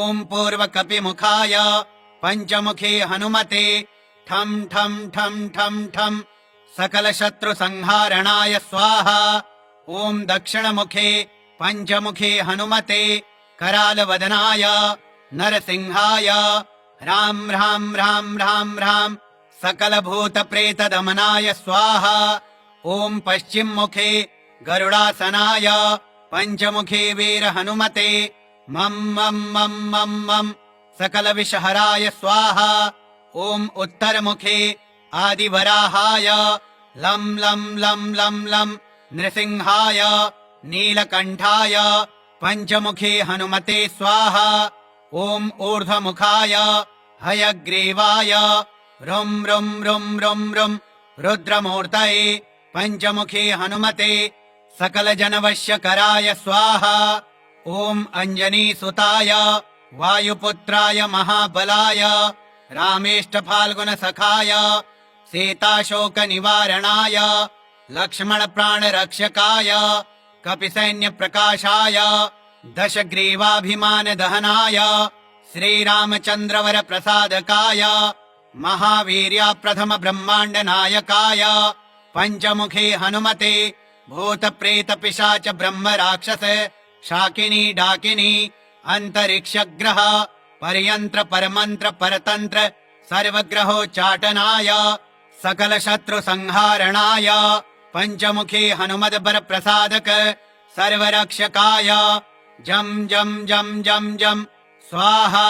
ॐ पूर्वकपिमुखाय पञ्चमुखे हनुमते ठं ठं ठं ठं ठं सकलशत्रुसंहारणाय स्वाहा। ॐ दक्षिणमुखे पञ्चमुखे हनुमते करालवदनाय नरसिंहाय ह्रां ह्रां ह्रां ह्रां ह्रां सकलभूतप्रेतदमनाय स्वाहा। ॐ पश्चिममुखे गरुडासनाय पञ्चमुखे वीरहनुमते मं मं मं मं मं सकलविषहराय स्वाहा। ॐ उत्तरमुखे आदिवराहाय लं लं लं लं लं नृसिंहाय नीलकण्ठाय पञ्चमुखे हनुमते स्वाहा। ॐ ऊर्ध्वमुखाय हयग्रीवाय रुं रुं रुं रुं रुं रुद्रमूर्तये पञ्चमुखे हनुमते सकलजनवश्यकराय स्वाहा। ॐ अञ्जनीसुताय वायुपुत्राय महाबलाय रामेष्टफाल्गुनसखाय सीताशोकनिवारणाय लक्ष्मणप्राणरक्षकाय कपिसैन्यप्रकाशाय दशग्रीवाभिमानदहनाय श्रीरामचन्द्रवरप्रसादकाय महावीर्यप्रथमब्रह्माण्डनायकाय पञ्चमुखे हनुमते भूतप्रेतपिशाच ब्रह्मराक्षस शाकिनी डाकिनी अन्तरिक्षग्रह परयन्त्र परमन्त्र परतन्त्र सर्वग्रहोच्चाटनाय सकलशत्रुसंहारणाय पञ्चमुखे हनुमद्वरप्रसादक सर्वरक्षकाय जं जं जं जं जं स्वाहा।